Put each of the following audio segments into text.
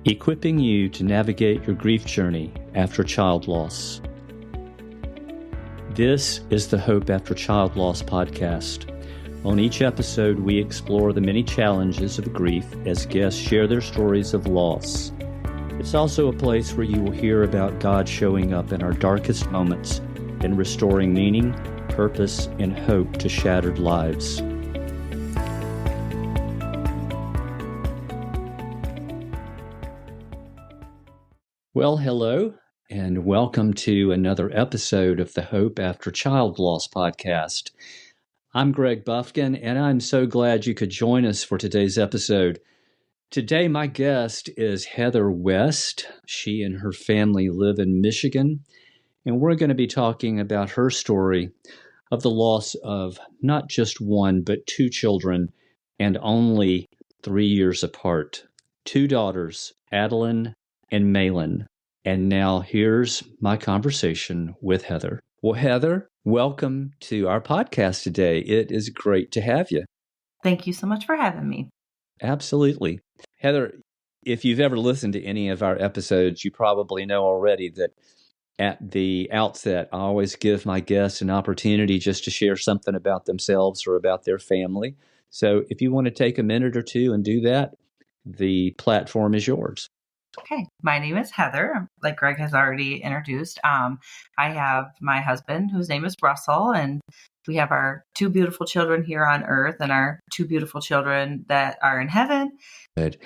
equipping you to navigate your grief journey after child loss. This is the Hope After Child Loss podcast. On each episode, we explore the many challenges of grief as guests share their stories of loss. It's also a place where you will hear about God showing up in our darkest moments and restoring meaning, purpose, and hope to shattered lives. Well, hello, and welcome to another episode of the Hope After Child Loss podcast. I'm Greg Buffkin, and I'm so glad you could join us for today's episode. Today, my guest is Heather West. She and her family live in Michigan, and we're going to be talking about her story of the loss of not just one, but two children, and only 3 years apart. Two daughters, Adalyn and Maelyn. And now here's my conversation with Heather. Well, Heather, welcome to our podcast today. It is great to have you. Thank you so much for having me. Absolutely. Heather, if you've ever listened to any of our episodes, you probably know already that at the outset, I always give my guests an opportunity just to share something about themselves or about their family. So if you want to take a minute or two and do that, the platform is yours. Okay. My name is Heather, like Greg has already introduced. I have my husband, whose name is Russell, and we have our two beautiful children here on earth and our two beautiful children that are in heaven. Good.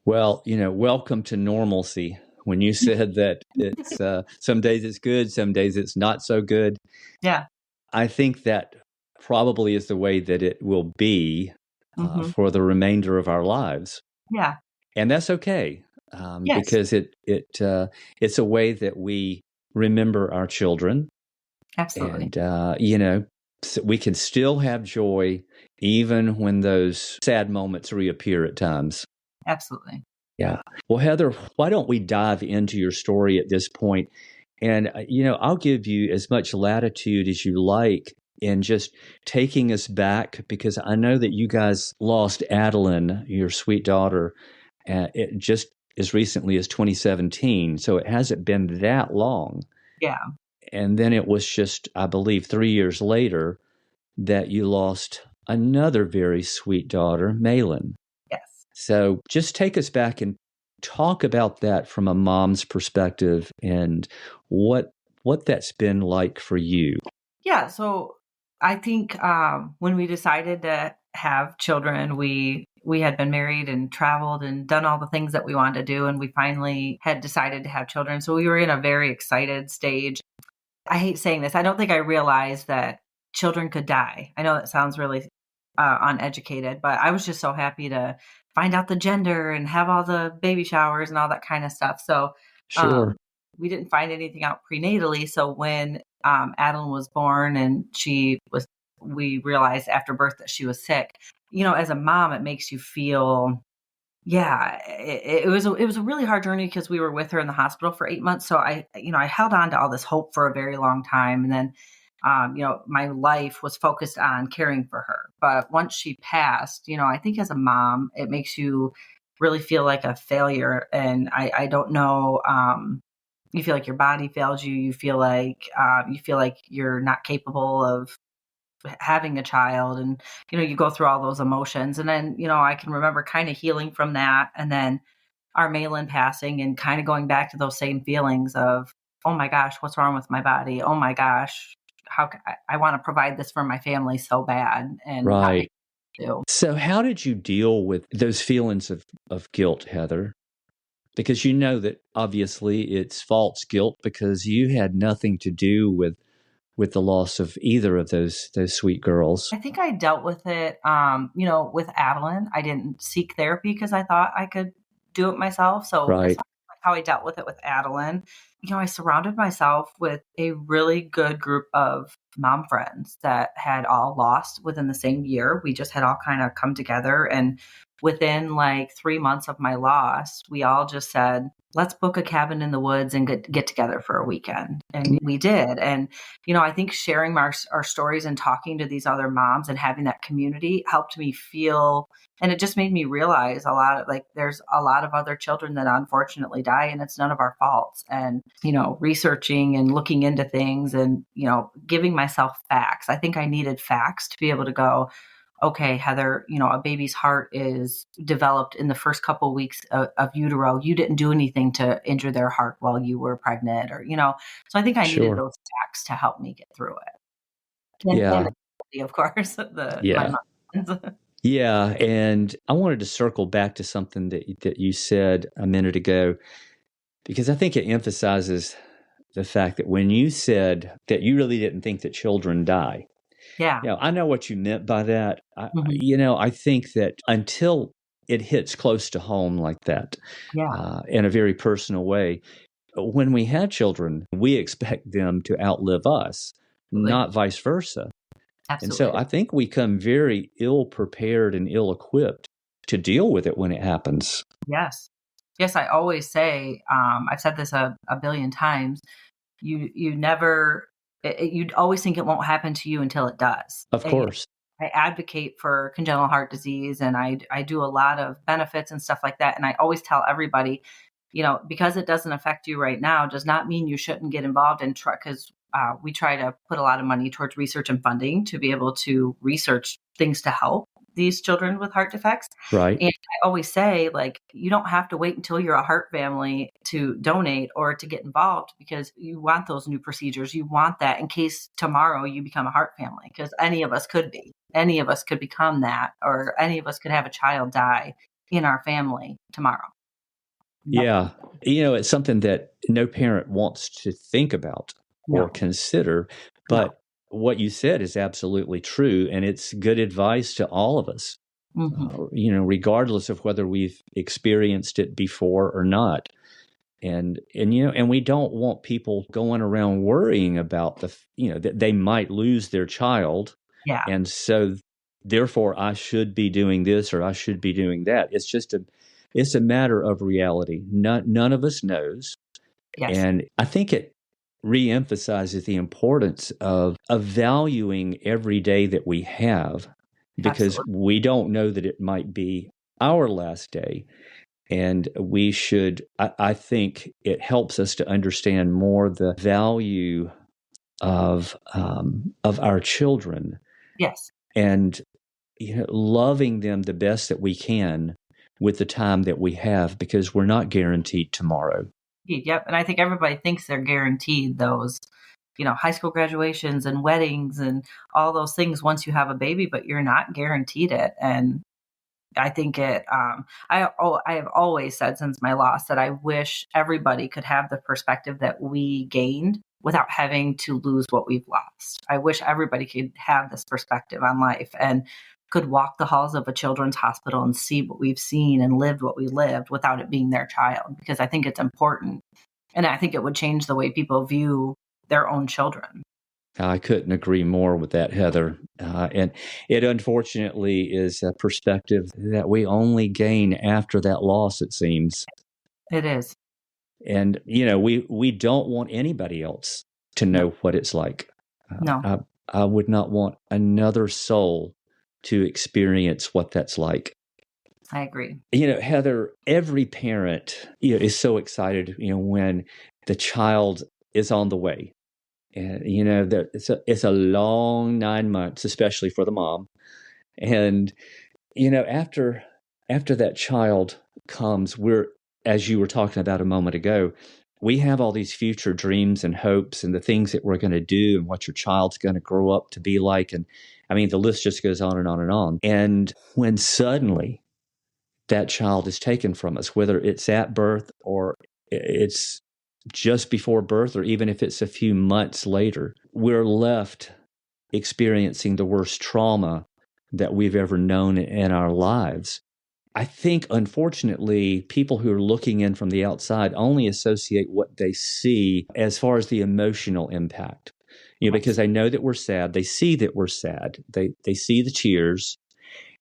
Well, welcome to normalcy. When you said that it's some days it's good, some days it's not so good. Yeah. I think that probably is the way that it will be for the remainder of our lives. Yeah. And that's okay. Yes. Because it's a way that we remember our children. Absolutely. And, so we can still have joy even when those sad moments reappear at times. Absolutely. Yeah. Well, Heather, why don't we dive into your story at this point? And, I'll give you as much latitude as you like in just taking us back, because I know that you guys lost Adalyn, your sweet daughter, just as recently as 2017. So it hasn't been that long. Yeah. And then it was just, I believe, 3 years later that you lost another very sweet daughter, Maelyn. Yes. So just take us back and talk about that from a mom's perspective and what that's been like for you. Yeah. So I think when we decided to have children, we had been married and traveled and done all the things that we wanted to do. And we finally had decided to have children. So we were in a very excited stage. I hate saying this. I don't think I realized that children could die. I know that sounds really uneducated, but I was just so happy to find out the gender and have all the baby showers and all that kind of stuff. So Sure. We didn't find anything out prenatally. So when Adalyn was born and we realized after birth that she was sick. As a mom, it makes you feel, it was a really hard journey because we were with her in the hospital for 8 months. So I held on to all this hope for a very long time. And then, my life was focused on caring for her. But once she passed, I think as a mom, it makes you really feel like a failure. And I don't know, you feel like your body fails you. You feel like you're not capable of having a child, and you go through all those emotions. And then I can remember kind of healing from that, and then our Maelyn passing and kind of going back to those same feelings of, oh my gosh, what's wrong with my body? Oh my gosh, I want to provide this for my family so bad. And Right. I do. So how did you deal with those feelings of guilt, Heather? Because you know that obviously it's false guilt because you had nothing to do with the loss of either of those sweet girls. I think I dealt with it, with Adalyn. I didn't seek therapy because I thought I could do it myself. So Right. that's how I dealt with it with Adalyn. I surrounded myself with a really good group of mom friends that had all lost within the same year. We just had all kind of come together and within like 3 months of my loss, we all just said, let's book a cabin in the woods and get together for a weekend. And we did. And, I think sharing our stories and talking to these other moms and having that community helped me feel, and it just made me realize there's a lot of other children that unfortunately die, and it's none of our faults. And, researching and looking into things and, giving myself facts. I think I needed facts to be able to go, okay, Heather, a baby's heart is developed in the first couple of weeks of utero. You didn't do anything to injure their heart while you were pregnant, or, so I think I needed those facts to help me get through it. And of course, my mom's. Yeah. And I wanted to circle back to something that you said a minute ago, because I think it emphasizes the fact that when you said that you really didn't think that children die. Yeah. I know what you meant by that. I think that until it hits close to home like that, in a very personal way, when we have children, we expect them to outlive us, not vice versa. Absolutely. And so I think we come very ill prepared and ill equipped to deal with it when it happens. Yes. Yes, I always say, I've said this a billion times, you never, you'd always think it won't happen to you until it does. Of course. I advocate for congenital heart disease, and I do a lot of benefits and stuff like that. And I always tell everybody, because it doesn't affect you right now does not mean you shouldn't get involved in because we try to put a lot of money towards research and funding to be able to research things to help these children with heart defects. Right. And I always say, you don't have to wait until you're a heart family to donate or to get involved, because you want those new procedures. You want that in case tomorrow you become a heart family, because any of us could be. Any of us could become that, or any of us could have a child die in our family tomorrow. Yeah. It's something that no parent wants to think about or consider, but what you said is absolutely true, and it's good advice to all of us, regardless of whether we've experienced it before or not. And we don't want people going around worrying about that they might lose their child. Yeah. And so therefore I should be doing this or I should be doing that. It's a matter of reality. None of us knows. Yes. And I think it reemphasizes the importance of valuing every day that we have, because we don't know that it might be our last day. And we should, I think it helps us to understand more the value of our children. Yes. And loving them the best that we can with the time that we have, because we're not guaranteed tomorrow. Yep. And I think everybody thinks they're guaranteed those, high school graduations and weddings and all those things once you have a baby, but you're not guaranteed it. And I think I have always said since my loss that I wish everybody could have the perspective that we gained without having to lose what we've lost. I wish everybody could have this perspective on life and could walk the halls of a children's hospital and see what we've seen and lived what we lived without it being their child, because I think it's important. And I think it would change the way people view their own children. I couldn't agree more with that, Heather. And it unfortunately is a perspective that we only gain after that loss, it seems. It is. And, we don't want anybody else to know what it's like. No. I would not want another soul to experience what that's like. I agree. Heather, every parent is so excited, when the child is on the way. And, it's a long 9 months, especially for the mom. And, after that child comes, as you were talking about a moment ago, we have all these future dreams and hopes and the things that we're going to do and what your child's going to grow up to be like. And I mean, the list just goes on and on and on. And when suddenly that child is taken from us, whether it's at birth or it's just before birth, or even if it's a few months later, we're left experiencing the worst trauma that we've ever known in our lives. I think, unfortunately, people who are looking in from the outside only associate what they see as far as the emotional impact. Because they know that we're sad. They see that we're sad. They see the tears.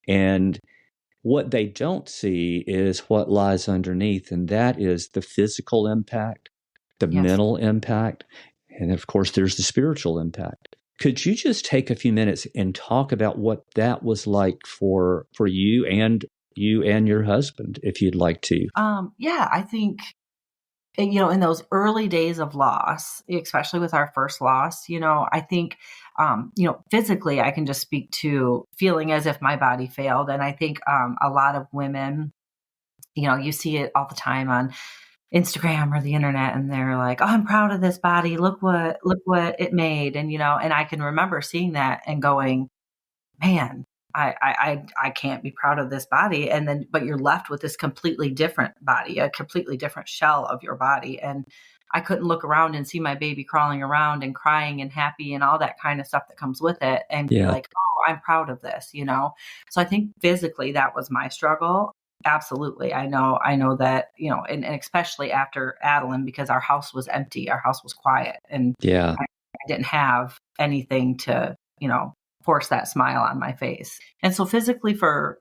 And What they don't see is what lies underneath, and that is the physical impact, the Yes. mental impact, and of course, there's the spiritual impact. Could you just take a few minutes and talk about what that was like for you and your husband, if you'd like to? Yeah, I think, in those early days of loss, especially with our first loss, I think, physically, I can just speak to feeling as if my body failed. And I think a lot of women, you see it all the time on Instagram or the internet, and they're like, "Oh, I'm proud of this body. Look what it made." And and I can remember seeing that and going, "Man, I can't be proud of this body." And then, but you're left with this completely different body, a completely different shell of your body. And I couldn't look around and see my baby crawling around and crying and happy and all that kind of stuff that comes with it and be Yeah, like, "Oh, I'm proud of this." So I think physically that was my struggle. Absolutely. I know that, and especially after Adalyn, because our house was empty, our house was quiet, and yeah, I didn't have anything to, force that smile on my face. And so physically for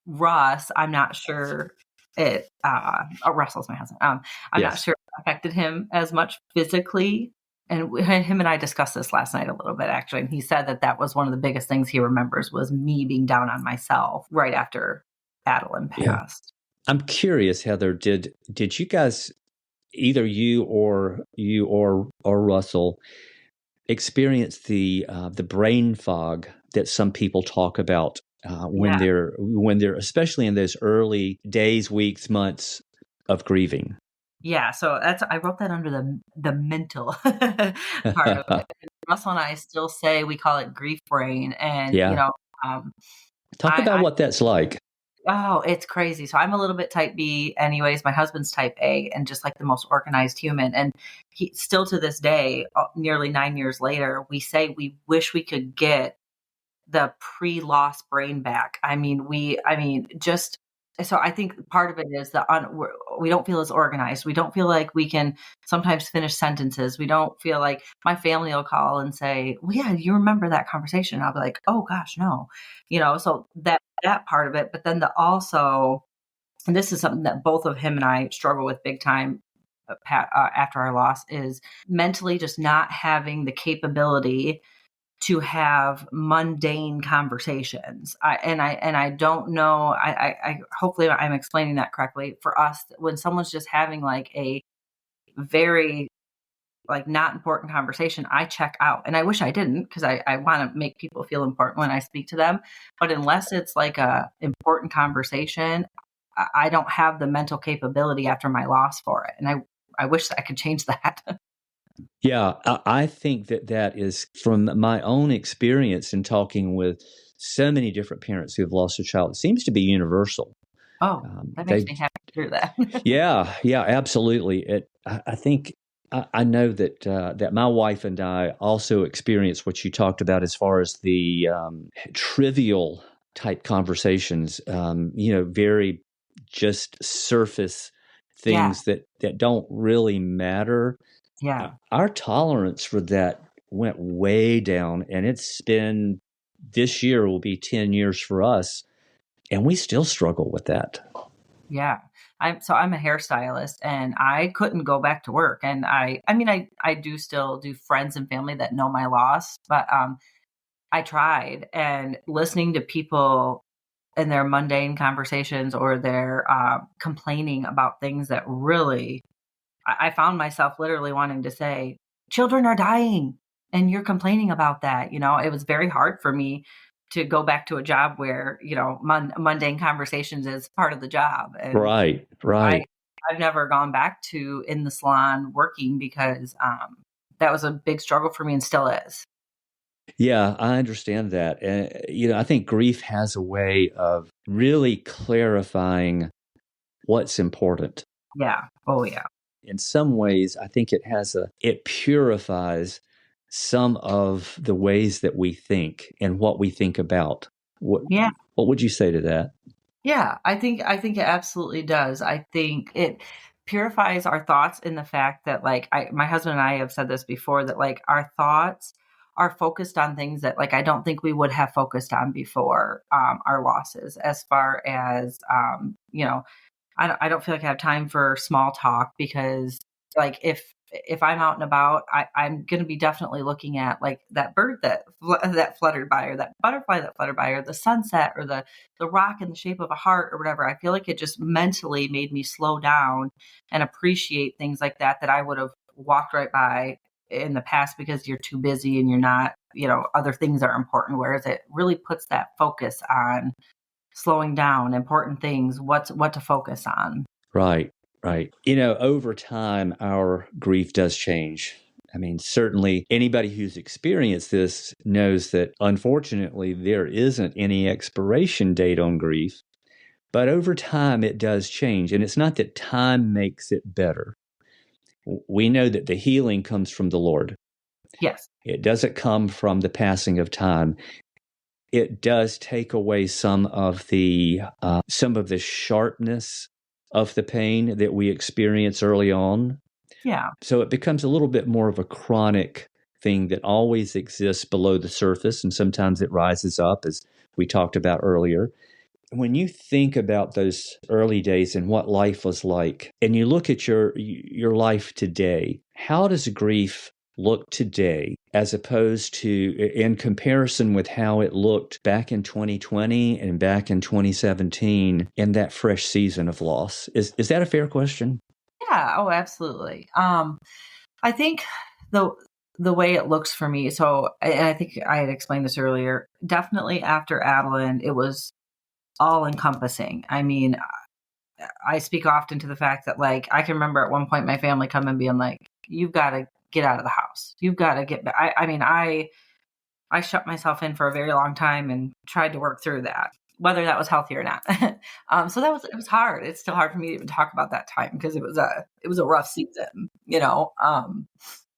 Russ, I'm not sure Russell's my husband. I'm not yes. sure it affected him as much physically. And him and I discussed this last night a little bit, actually. And he said that that was one of the biggest things he remembers was me being down on myself right after Adalyn Yeah. passed. I'm curious, Heather, did you guys, either you or Russell, experience the brain fog that some people talk about when Yeah. they're especially in those early days, weeks, months of grieving? Yeah, so I wrote that under the mental part of it. And Russell and I still say we call it grief brain, and Yeah. um, Talk about I what that's like. oh, it's crazy. So I'm a little bit type B, anyways. My husband's type A, and just like the most organized human. And he still to this day, nearly 9 years later, we say we wish we could get the pre-loss brain back. Just so I think part of it is we don't feel as organized. We don't feel like we can sometimes finish sentences. We don't feel like my family will call and say, "Well, yeah, you remember that conversation?" I'll be like, "Oh gosh, no," So that part of it, but then the also, and this is something that both of him and I struggle with big time. After our loss, is mentally just not having the capability to have mundane conversations. I don't know. I hopefully I'm explaining that correctly. For us, when someone's just having like a very like not important conversation, I check out. And I wish I didn't, because I want to make people feel important when I speak to them. But unless it's like a important conversation, I don't have the mental capability after my loss for it. And I wish that I could change that. Yeah, I think that is from my own experience in talking with so many different parents who have lost a child. It seems to be universal. Oh, that makes They me happy to hear that. Yeah, absolutely. I think I know that my wife and I also experienced what you talked about as far as the trivial type conversations. Very just surface Yeah. things that don't really matter. Yeah. Our tolerance for that went way down, and it's been this year will be 10 years for us, and we still struggle with that. Yeah. I'm a hairstylist, and I couldn't go back to work. And I do still do friends and family that know my loss, but I tried, and listening to people in their mundane conversations, or their complaining about things that really, I found myself literally wanting to say, "Children are dying and you're complaining about that." It was very hard for me to go back to a job where, mundane conversations is part of the job. And Right, I right. I've never gone back to in the salon working, because that was a big struggle for me and still is. Yeah, I understand that. And, I think grief has a way of really clarifying what's important. Yeah. Oh yeah. In some ways, I think it purifies some of the ways that we think and what we think about. What Yeah. what would you say to that? Yeah. I think it absolutely does. I think it purifies our thoughts, in the fact that, like, my husband and I have said this before, that like our thoughts are focused on things that like I don't think we would have focused on before our losses, as far as I don't feel like I have time for small talk, because like if I'm out and about, I'm going to be definitely looking at like that bird that fluttered by, or that butterfly that fluttered by, or the sunset, or the rock in the shape of a heart, or whatever. I feel like it just mentally made me slow down and appreciate things like that I would have walked right by in the past, because you're too busy and you're not, other things are important. Whereas it really puts that focus on slowing down, important things, what to focus on. Right, right. Over time, our grief does change. I mean, certainly anybody who's experienced this knows that unfortunately there isn't any expiration date on grief, but over time it does change. And it's not that time makes it better. We know that the healing comes from the Lord. Yes. It doesn't come from the passing of time. It does take away some of the sharpness of the pain that we experience early on. Yeah. So it becomes a little bit more of a chronic thing that always exists below the surface, and sometimes it rises up, as we talked about earlier. When you think about those early days and what life was like, and you look at your life today, how does grief look today as opposed to in comparison with how it looked back in 2020 and back in 2017 in that fresh season of loss? Is that a fair question? Yeah. Oh, absolutely. I think the way it looks for me, so and I think I had explained this earlier, definitely after Adalyn, it was all encompassing. I mean, I speak often to the fact that like I can remember at one point my family coming and being like, "You've got to get out of the house. You've got to get back." I mean, I shut myself in for a very long time and tried to work through that, whether that was healthy or not. So it was hard. It's still hard for me to even talk about that time, because it was a rough season.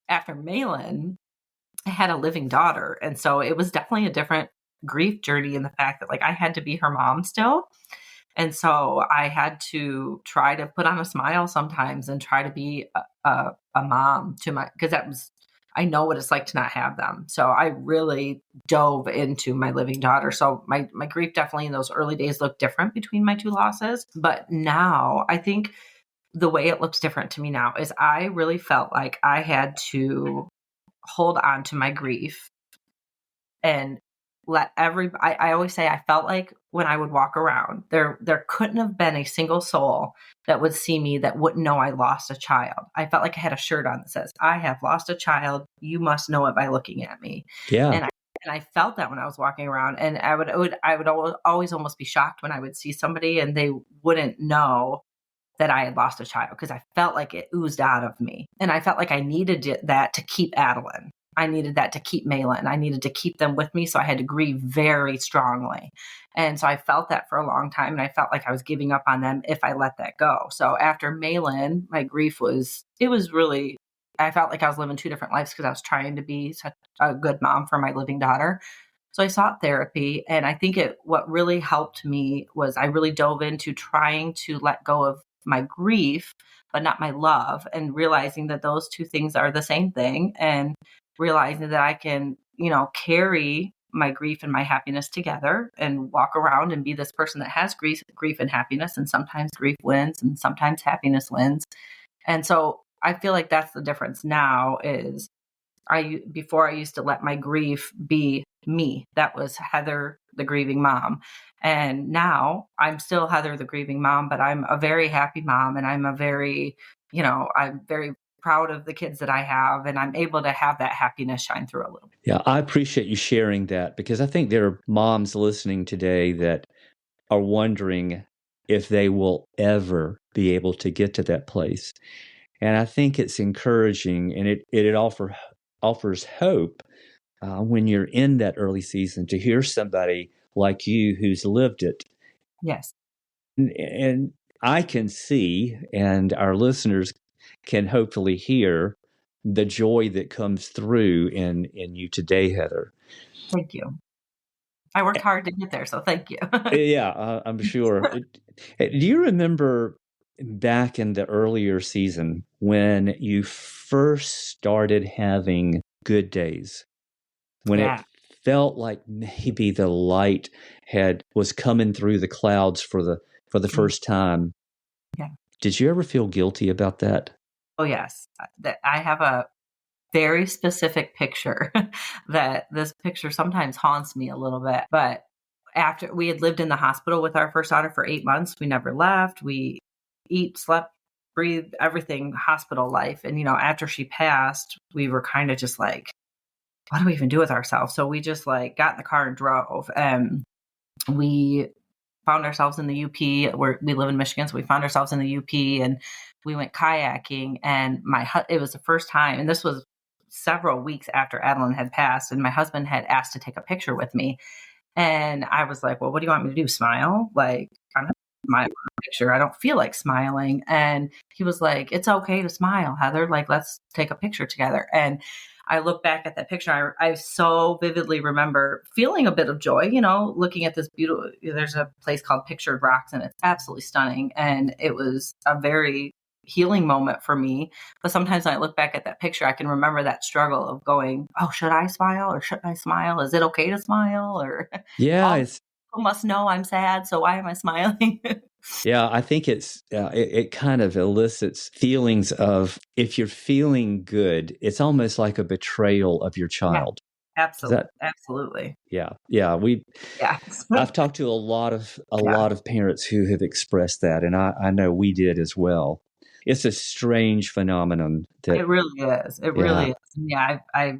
After Maelyn, I had a living daughter, and so it was definitely a different grief journey in the fact that like I had to be her mom still. And so I had to try to put on a smile sometimes and try to be a mom to because I know what it's like to not have them. So I really dove into my living daughter. So my grief definitely in those early days looked different between my two losses. But now I think the way it looks different to me now is I really felt like I had to hold on to my grief and I always say I felt like when I would walk around, there couldn't have been a single soul that would see me that wouldn't know I lost a child. I felt like I had a shirt on that says, "I have lost a child. You must know it by looking at me." Yeah. And I felt that when I was walking around, and I would always almost be shocked when I would see somebody and they wouldn't know that I had lost a child, because I felt like it oozed out of me, and I felt like I needed that to keep Adalyn. I needed that to keep Maelyn. I needed to keep them with me. So I had to grieve very strongly. And so I felt that for a long time. And I felt like I was giving up on them if I let that go. So after Maelyn, my grief I felt like I was living two different lives, because I was trying to be such a good mom for my living daughter. So I sought therapy. And I think what really helped me was I really dove into trying to let go of my grief, but not my love, and realizing that those two things are the same thing, and realizing that I can, carry my grief and my happiness together and walk around and be this person that has grief and happiness. And sometimes grief wins and sometimes happiness wins. And so I feel like that's the difference now is before I used to let my grief be me. That was Heather, the grieving mom. And now I'm still Heather, the grieving mom, but I'm a very happy mom. And I'm I'm very proud of the kids that I have, and I'm able to have that happiness shine through a little. Yeah, I appreciate you sharing that, because I think there are moms listening today that are wondering if they will ever be able to get to that place. And I think it's encouraging, and it offers hope when you're in that early season to hear somebody like you who's lived it. Yes. And I can see, and our listeners can hopefully hear, the joy that comes through in you today, Heather. Thank you. I worked hard to get there, so thank you. Yeah, I'm sure. Do you remember back in the earlier season when you first started having good days? when Yeah. it felt like maybe the light was coming through the clouds for the Mm, first time. yeah. Did you ever feel guilty about that? Oh, yes. I have a very specific picture that this picture sometimes haunts me a little bit. But after we had lived in the hospital with our first daughter for 8 months, we never left. We eat, slept, breathed, everything hospital life. And, after she passed, we were kind of just like, what do we even do with ourselves? So we just like got in the car and drove. And we found ourselves in the UP where we live in Michigan. So we found ourselves in the UP and we went kayaking, and it was the first time. And this was several weeks after Adalyn had passed, and my husband had asked to take a picture with me. And I was like, well, what do you want me to do? Smile? Like, I'm not smiling in the picture. I don't feel like smiling. And he was like, it's okay to smile, Heather. Like, let's take a picture together. And I look back at that picture. I so vividly remember feeling a bit of joy, looking at this beautiful, there's a place called Pictured Rocks, and it's absolutely stunning. And it was a very healing moment for me. But sometimes when I look back at that picture, I can remember that struggle of going, oh, should I smile or shouldn't I smile? Is it okay to smile? Or Yeah, all people must know I'm sad, so why am I smiling? yeah, I think it kind of elicits feelings of, if you're feeling good, it's almost like a betrayal of your Yeah, child. Is absolutely. that? Absolutely. Yeah, Yes. I've talked to a lot Yeah, of parents who have expressed that, and I know we did as well. It's a strange phenomenon that, it really is. It yeah, really is. Yeah, I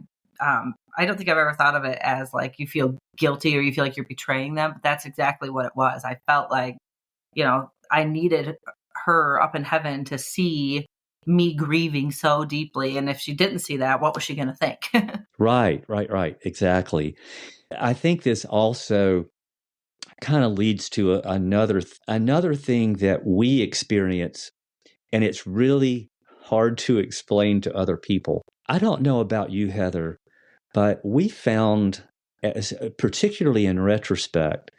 don't think I've ever thought of it as like you feel guilty or you feel like you're betraying them. But that's exactly what it was. I felt like, I needed her up in heaven to see me grieving so deeply. And if she didn't see that, what was she going to think? right, exactly. I think this also kind of leads to another thing that we experience, and it's really hard to explain to other people. I don't know about you, Heather, but we found, particularly in retrospect,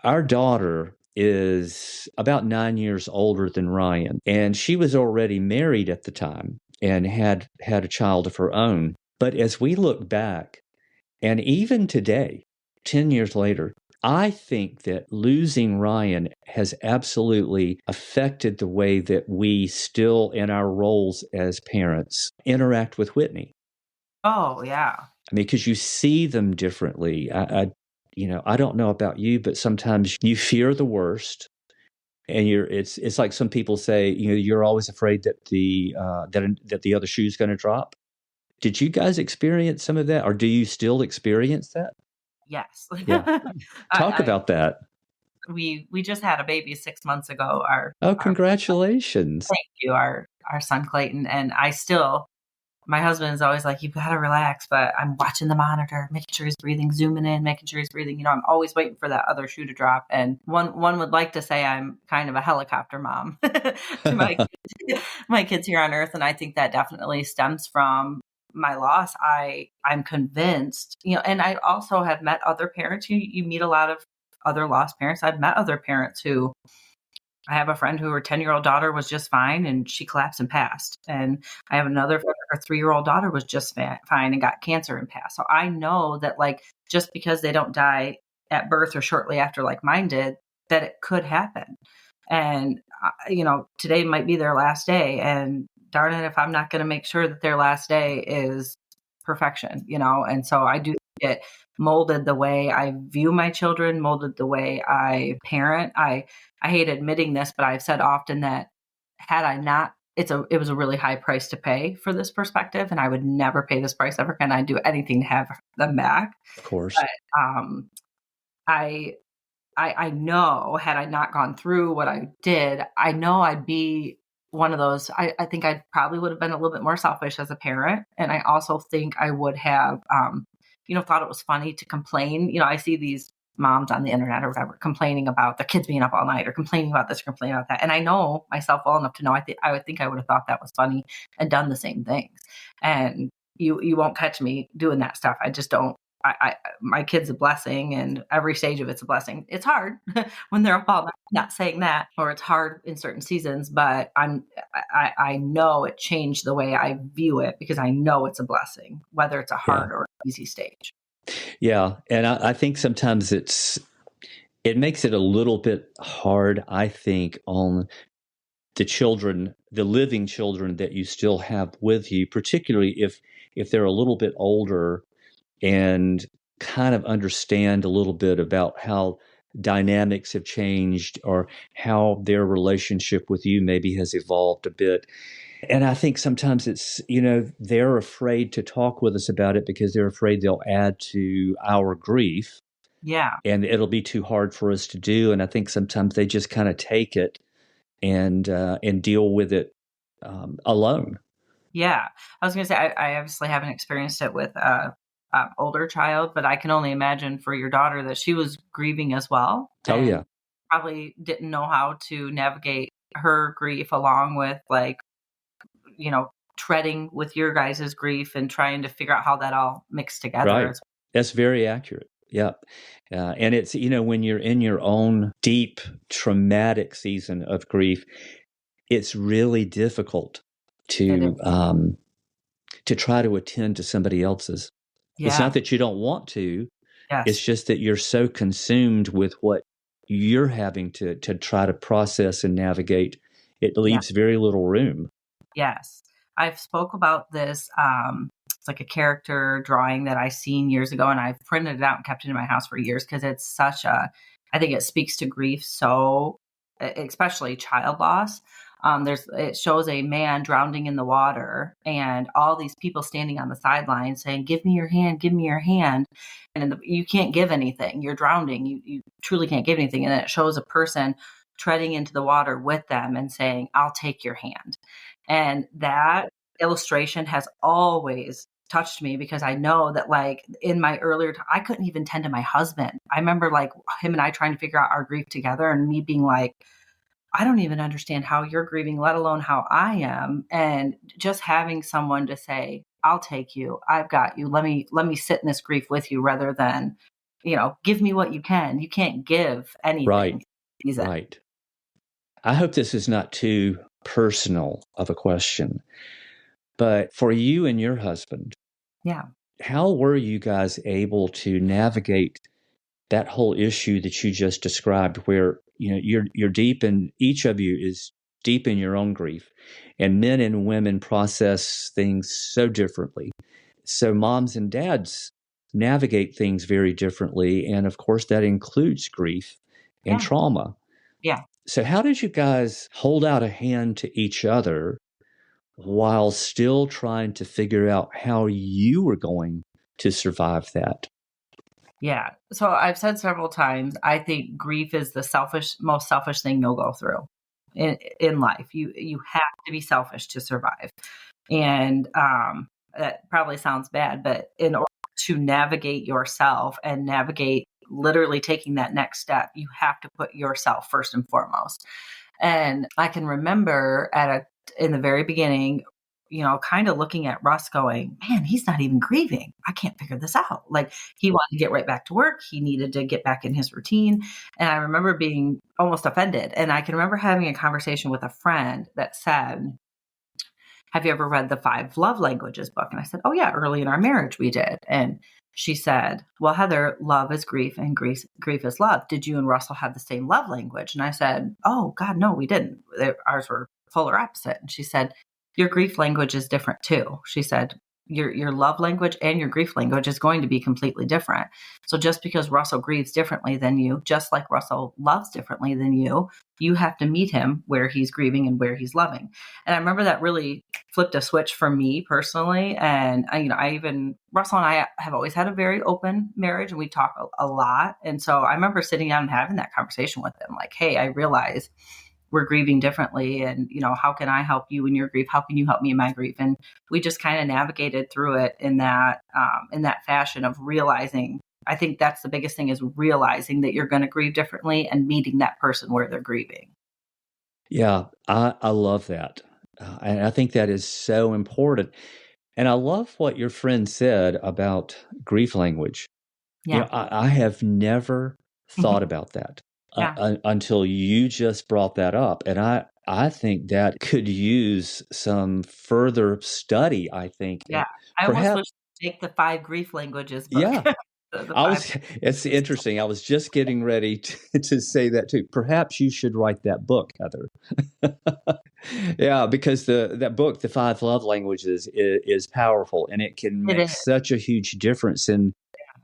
our daughter is about 9 years older than Ryan, and she was already married at the time and had a child of her own. But as we look back, and even today, 10 years later, I think that losing Ryan has absolutely affected the way that we still, in our roles as parents, interact with Whitney. Oh, yeah. I mean, because you see them differently. I don't know about you, but sometimes you fear the worst, and it's like some people say, you're always afraid that the other shoe's going to drop. Did you guys experience some of that, or do you still experience that? Yes. Yeah. Talk I about that. we just had a baby 6 months ago. Oh, Our congratulations. Thank you, our son Clayton. And my husband is always like, you've got to relax, but I'm watching the monitor, making sure he's breathing, zooming in, making sure he's breathing. I'm always waiting for that other shoe to drop. And one would like to say I'm kind of a helicopter mom to my kids here on earth. And I think that definitely stems from my loss. I'm convinced, and I also have met other parents. You meet a lot of other lost parents. I've met other parents who, I have a friend who her 10-year-old daughter was just fine and she collapsed and passed. And I have another friend, her 3-year-old daughter was just fine and got cancer and passed. So I know that, like, just because they don't die at birth or shortly after like mine did, that it could happen. And, today might be their last day. And darn it, if I'm not going to make sure that their last day is perfection, And so I do think it molded the way I view my children, molded the way I parent. I hate admitting this, but I've said often that had I not, it was a really high price to pay for this perspective, and I would never pay this price ever again. I'd do anything to have them back. Of course. But I I know, had I not gone through what I did, I know I'd be one of those. I think I probably would have been a little bit more selfish as a parent, and I also think I would have, thought it was funny to complain. I see these moms on the internet or whatever complaining about their kids being up all night or complaining about this or complaining about that. And I know myself well enough to know I would think I would have thought that was funny and done the same things. And you won't catch me doing that stuff. I just don't. My kid's a blessing, and every stage of it's a blessing. It's hard when they're up all night, not saying that, or it's hard in certain seasons, but I know it changed the way I view it because I know it's a blessing, whether it's a Yeah. hard or easy stage. Yeah. And I think sometimes it makes it a little bit hard, I think, on the children, the living children that you still have with you, particularly if they're a little bit older and kind of understand a little bit about how dynamics have changed or how their relationship with you maybe has evolved a bit. And I think sometimes it's, they're afraid to talk with us about it because they're afraid they'll add to our grief Yeah. and it'll be too hard for us to do. And I think sometimes they just kind of take it and deal with it alone. Yeah. I was going to say, I obviously haven't experienced it with a older child, but I can only imagine for your daughter that she was grieving as well Oh, and yeah. probably didn't know how to navigate her grief along with treading with your guys' grief and trying to figure out how that all mixed together. Right. That's very accurate. Yep. And it's, when you're in your own deep traumatic season of grief, it's really difficult It to is. to try to attend to somebody else's. It's not Yeah. that you don't want to, it's Yes. just that you're so consumed with what you're having to try to process and navigate. It Yeah. leaves very little room. Yes. I've spoke about this. It's like a character drawing that I seen years ago, and I've printed it out and kept it in my house for years because it's I think it speaks to grief so, especially child loss. It shows a man drowning in the water and all these people standing on the sideline saying, "Give me your hand, give me your hand." And you can't give anything. You're drowning. You truly can't give anything. And then it shows a person treading into the water with them and saying, "I'll take your hand." And that illustration has always touched me because I know that like in my earlier time, I couldn't even tend to my husband. I remember like him and I trying to figure out our grief together and me being like, I don't even understand how you're grieving, let alone how I am. And just having someone to say, I'll take you, I've got you. Let me sit in this grief with you rather than, give me what you can. You can't give anything. Right. Right. I hope this is not too personal of a question, but for you and your husband, Yeah. how were you guys able to navigate that whole issue that you just described where, you're deep in each of you is deep in your own grief, and men and women process things so differently. So moms and dads navigate things very differently. And of course, that includes grief and Yeah. trauma. Yeah. So, how did you guys hold out a hand to each other while still trying to figure out how you were going to survive that? Yeah. So I've said several times, I think grief is the most selfish thing you'll go through in life. You have to be selfish to survive. And that probably sounds bad, but in order to navigate yourself and navigate literally taking that next step, you have to put yourself first and foremost. And I can remember in the very beginning, kind of looking at Russ going, man, he's not even grieving. I can't figure this out. Like he wanted to get right back to work. He needed to get back in his routine. And I remember being almost offended. And I can remember having a conversation with a friend that said, have you ever read the 5 Love Languages book? And I said, oh yeah, early in our marriage we did. And she said, well, Heather, love is grief and grief is love. Did you and Russell have the same love language? And I said, oh God, no, we didn't. Ours were polar opposite. And she said, your grief language is different too. She said, your love language and your grief language is going to be completely different. So just because Russell grieves differently than you, just like Russell loves differently than you have to meet him where he's grieving and where he's loving. And I remember that really flipped a switch for me personally. And Russell and I have always had a very open marriage and we talk a lot. And so I remember sitting down and having that conversation with him, like, hey, I realize we're grieving differently. And, how can I help you in your grief? How can you help me in my grief? And we just kind of navigated through it in that fashion of realizing, I think that's the biggest thing is realizing that you're going to grieve differently and meeting that person where they're grieving. Yeah, I love that. And I think that is so important. And I love what your friend said about grief language. Yeah. I have never thought about that Yeah. until you just brought that up. And I think that could use some further study, I think. Yeah. I almost Perhaps, wish to take the 5 grief languages book. yeah, The five. It's interesting. I was just getting ready to say that too. Perhaps you should write that book, Heather. Yeah, because that book, The Five Love Languages, is powerful, and it can It make is. such a huge difference in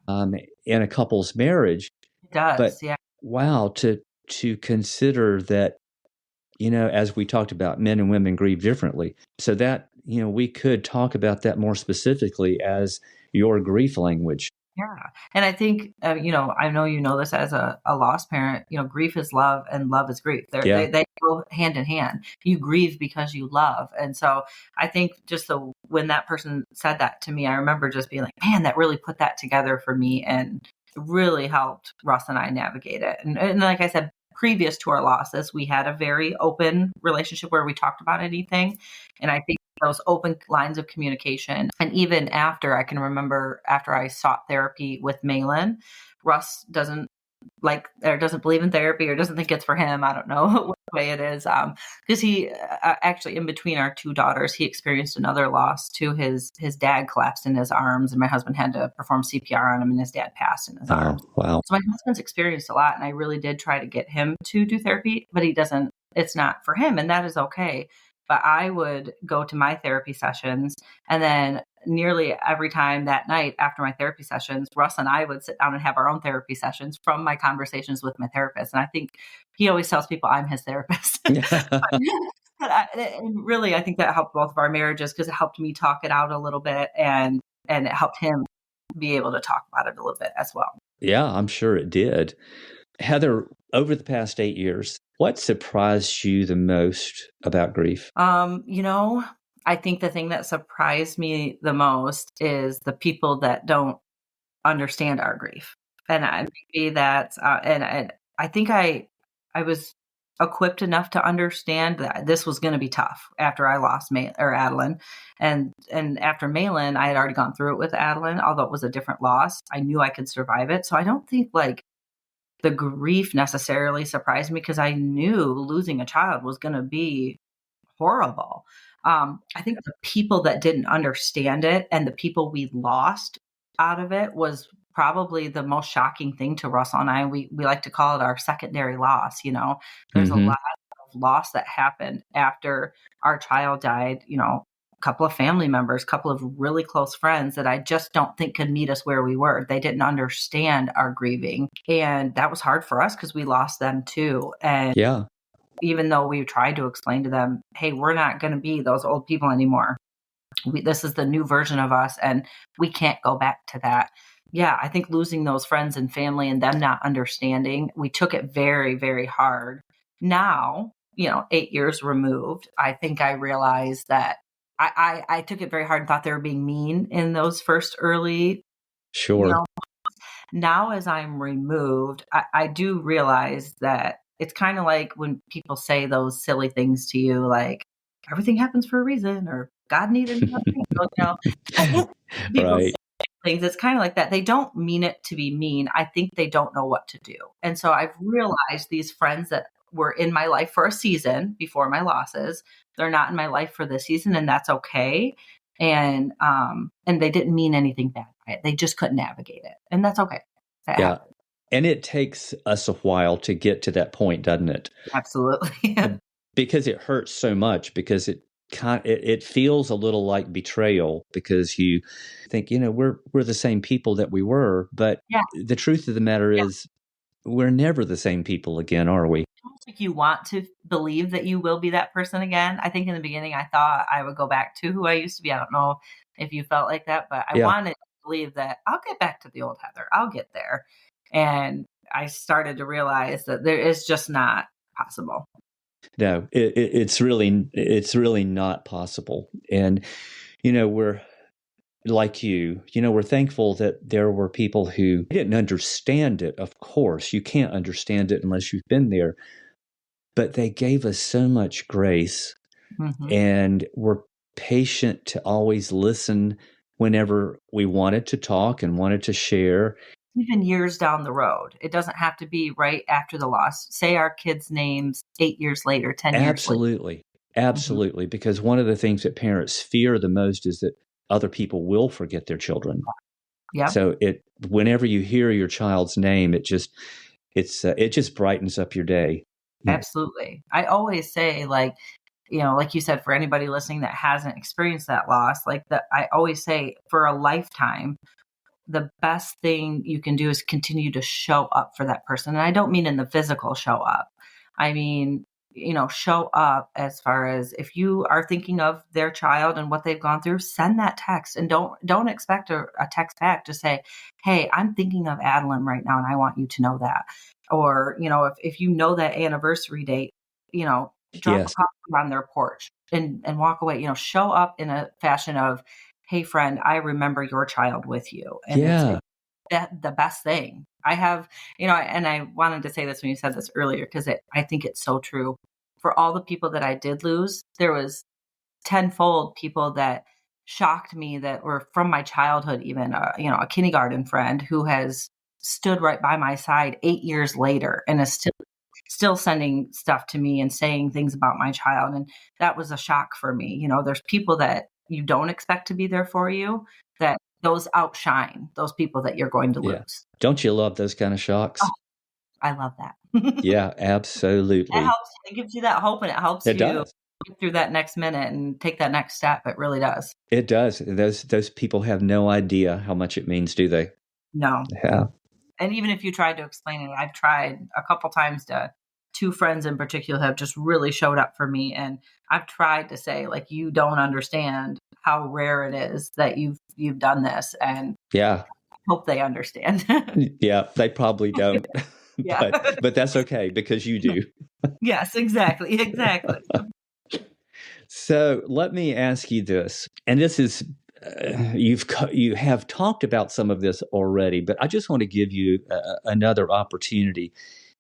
a couple's marriage. It does. But Yeah. wow, to consider that, as we talked about, men and women grieve differently. So that, we could talk about that more specifically as your grief language. Yeah. And I think, I know you know this as a lost parent, grief is love and love is grief. Yeah. They go hand in hand. You grieve because you love. And so I think just when that person said that to me, I remember just being like, man, that really put that together for me and really helped Russ and I navigate it. And like I said, previous to our losses, we had a very open relationship where we talked about anything. And I think those open lines of communication. And even after, I can remember after I sought therapy with Maelyn, Russ doesn't believe in therapy or doesn't think it's for him. I don't know what way it is. Because he actually, in between our two daughters, he experienced another loss too. His dad collapsed in his arms, and my husband had to perform CPR on him, and his dad passed in his arms. Wow. So my husband's experienced a lot, and I really did try to get him to do therapy, but he doesn't. It's not for him, and that is okay. But I would go to my therapy sessions, and then nearly every time that night after my therapy sessions, Russ and I would sit down and have our own therapy sessions from my conversations with my therapist. And I think he always tells people I'm his therapist. And really, I think that helped both of our marriages because it helped me talk it out a little bit, and it helped him be able to talk about it a little bit as well. Yeah, I'm sure it did. Heather, over the past 8 years, what surprised you the most about grief? I think the thing that surprised me the most is the people that don't understand our grief. And maybe that's, and I think I was equipped enough to understand that this was going to be tough after I lost Adalyn. And after Maelyn, I had already gone through it with Adalyn, although it was a different loss. I knew I could survive it. So I don't think the grief necessarily surprised me because I knew losing a child was going to be horrible. I think the people that didn't understand it and the people we lost out of it was probably the most shocking thing to Russell and I. We like to call it our secondary loss. There's a lot of loss that happened after our child died, a couple of family members, a couple of really close friends that I just don't think could meet us where we were. They didn't understand our grieving. And that was hard for us because we lost them too. And yeah. Even though we tried to explain to them, hey, we're not going to be those old people anymore. This is the new version of us, and we can't go back to that. Yeah, I think losing those friends and family and them not understanding, we took it very, very hard. Now, 8 years removed, I think I realized that I took it very hard and thought they were being mean in those first early. Sure. Now, as I'm removed, I do realize that it's kind of like when people say those silly things to you, like everything happens for a reason or God needed people Right. say things. It's kind of like that. They don't mean it to be mean. I think they don't know what to do. And so I've realized these friends that were in my life for a season before my losses, they're not in my life for this season, and that's okay. And they didn't mean anything bad by it. They just couldn't navigate it. And that's okay. That happens. And it takes us a while to get to that point, doesn't it? Absolutely. Because it hurts so much, because it feels a little like betrayal, because you think, we're the same people that we were, but the truth of the matter is we're never the same people again, are we? It's almost like you want to believe that you will be that person again. I think in the beginning I thought I would go back to who I used to be. I don't know if you felt like that, but I wanted to believe that I'll get back to the old Heather. I'll get there. And I started to realize that there is just not possible. No, it's really not possible. And, we're like we're thankful that there were people who didn't understand it. Of course, you can't understand it unless you've been there. But they gave us so much grace and were patient to always listen whenever we wanted to talk and wanted to share. Even years down the road. It doesn't have to be right after the loss. Say our kids' names 8 years later, 10 years later. Absolutely. Because one of the things that parents fear the most is that other people will forget their children. Yep. So whenever you hear your child's name, it just brightens up your day. Absolutely. I always say, like, like you said, for anybody listening that hasn't experienced that loss, I always say, for a lifetime, the best thing you can do is continue to show up for that person. And I don't mean in the physical show up. I mean, show up as far as if you are thinking of their child and what they've gone through, send that text, and don't expect a text back. Just say, hey, I'm thinking of Adalyn right now and I want you to know that. Or, if you know that anniversary date, drop a Yes. coffee on their porch and walk away. Show up in a fashion of, hey friend, I remember your child with you. And it's the best thing I have, and I wanted to say this when you said this earlier, because I think it's so true. For all the people that I did lose, there was tenfold people that shocked me that were from my childhood, even a kindergarten friend who has stood right by my side 8 years later and is still sending stuff to me and saying things about my child. And that was a shock for me. There's people that you don't expect to be there for you, that those outshine those people that you're going to lose. Don't you love those kind of shocks? Oh, I love that. Yeah, absolutely. It helps. It gives you that hope, and it helps you does. get through that next minute and take that next step. It really does. It does. Those people have no idea how much it means, do they? No. Yeah. And even if you tried to explain it, I've tried a couple times to two friends in particular have just really showed up for me. And I've tried to say, like, you don't understand how rare it is that you've done this. And yeah, I hope they understand. Yeah, they probably don't. Yeah. but that's okay because you do. Yes, exactly. Exactly. So let me ask you this, and this is you have talked about some of this already, but I just want to give you another opportunity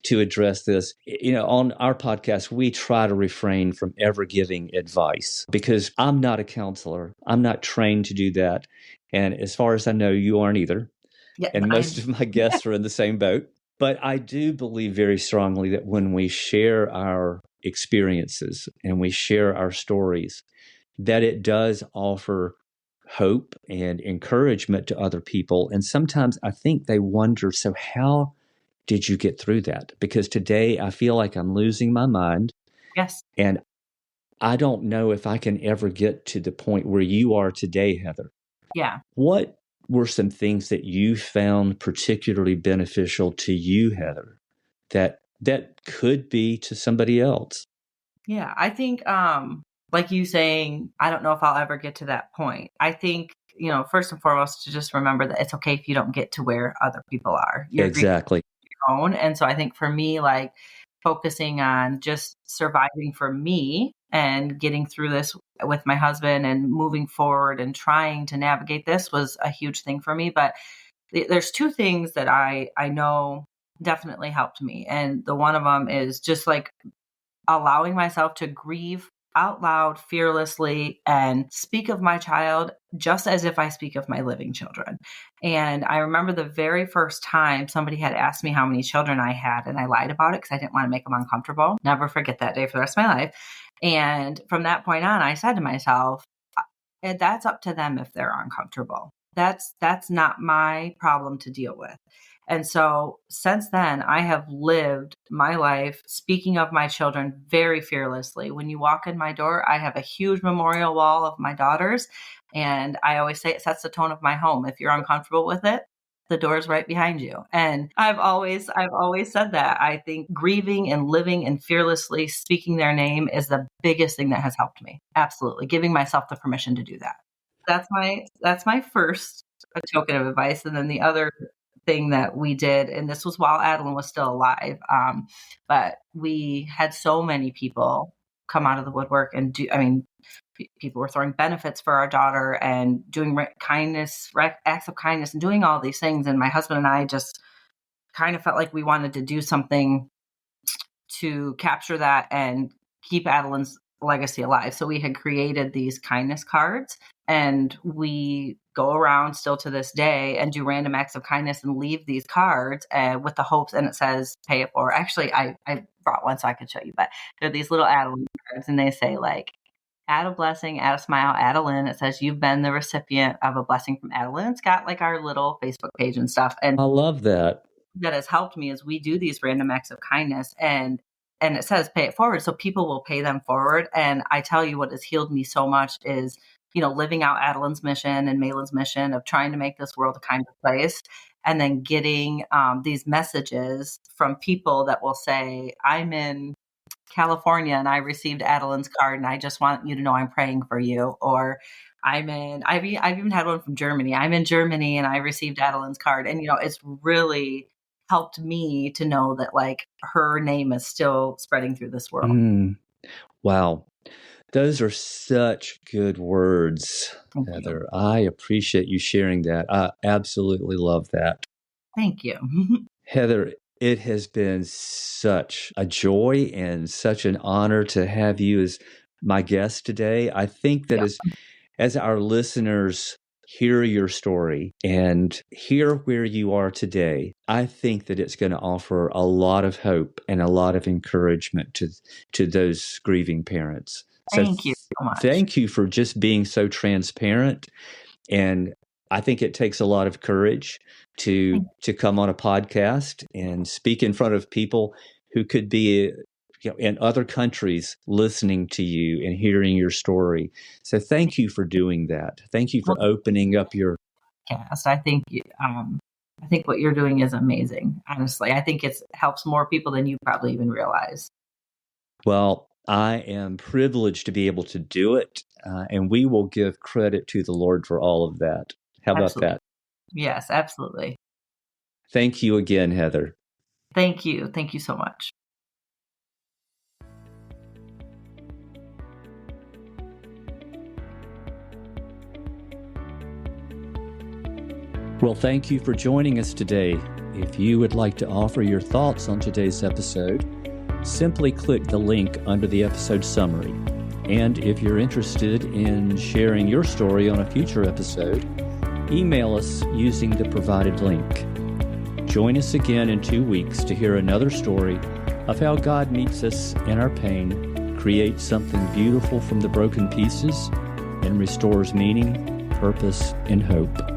to address this. On our podcast, we try to refrain from ever giving advice because I'm not a counselor. I'm not trained to do that. And as far as I know, you aren't either. Yeah, And most of my guests are in the same boat. But I do believe very strongly that when we share our experiences and we share our stories, that it does offer hope and encouragement to other people. And sometimes I think they wonder, so how did you get through that? Because today I feel like I'm losing my mind. Yes. And I don't know if I can ever get to the point where you are today, Heather. Yeah. What were some things that you found particularly beneficial to you, Heather, that could be to somebody else? Yeah, I think like you saying, I don't know if I'll ever get to that point. I think, first and foremost, to just remember that it's okay if you don't get to where other people are. You're Exactly. your own. And so I think for me, like focusing on just surviving for me and getting through this with my husband and moving forward and trying to navigate this was a huge thing for me. But there's two things that I know definitely helped me. And the one of them is just like allowing myself to grieve out loud, fearlessly, and speak of my child just as if I speak of my living children. And I remember the very first time somebody had asked me how many children I had, and I lied about it because I didn't want to make them uncomfortable. Never forget that day for the rest of my life. And from that point on, I said to myself, that's up to them if they're uncomfortable. That's not my problem to deal with. And so since then, I have lived my life speaking of my children very fearlessly. When you walk in my door, I have a huge memorial wall of my daughters. And I always say it sets the tone of my home. If you're uncomfortable with it, the door's right behind you. And I've always said that. I think grieving and living and fearlessly speaking their name is the biggest thing that has helped me. Absolutely. Giving myself the permission to do that. That's my first token of advice. And then the other thing that we did, and this was while Adalyn was still alive, but we had so many people come out of the woodwork and people were throwing benefits for our daughter and doing acts of kindness and doing all these things. And my husband and I just kind of felt like we wanted to do something to capture that and keep Adalyn's legacy alive. So we had created these kindness cards, and we go around still to this day and do random acts of kindness and leave these cards with the hopes, and it says pay it forward. Actually, I brought one so I could show you, but they're these little Adalyn cards, and they say like, add a blessing, add a smile, Adalyn. It says, you've been the recipient of a blessing from Adalyn. It's got like our little Facebook page and stuff. And I love that. that has helped me is we do these random acts of kindness, and it says pay it forward. So people will pay them forward. And I tell you what has healed me so much is, living out Adalyn's mission and Maelyn's mission of trying to make this world a kinder place. And then getting these messages from people that will say, I'm in California and I received Adalyn's card and I just want you to know I'm praying for you. Or I've even had one from Germany. I'm in Germany and I received Adalyn's card. And, it's really helped me to know that like her name is still spreading through this world. Wow. Those are such good words, Thank Heather. you. I appreciate you sharing that. I absolutely love that. Thank you. Heather, it has been such a joy and such an honor to have you as my guest today. I think that as our listeners hear your story and hear where you are today, I think that it's going to offer a lot of hope and a lot of encouragement to those grieving parents. Thank you so much. Thank you for just being so transparent. And I think it takes a lot of courage to come on a podcast and speak in front of people who could be in other countries listening to you and hearing your story. So thank you for doing that. Thank you for opening up your podcast. I think what you're doing is amazing. Honestly, I think it helps more people than you probably even realize. Well, I am privileged to be able to do it, and we will give credit to the Lord for all of that. How about that? Yes, absolutely. Thank you again, Heather. Thank you. Thank you so much. Well, thank you for joining us today. If you would like to offer your thoughts on today's episode, simply click the link under the episode summary. And if you're interested in sharing your story on a future episode, email us using the provided link. Join us again in 2 weeks to hear another story of how God meets us in our pain, creates something beautiful from the broken pieces, and restores meaning, purpose, and hope.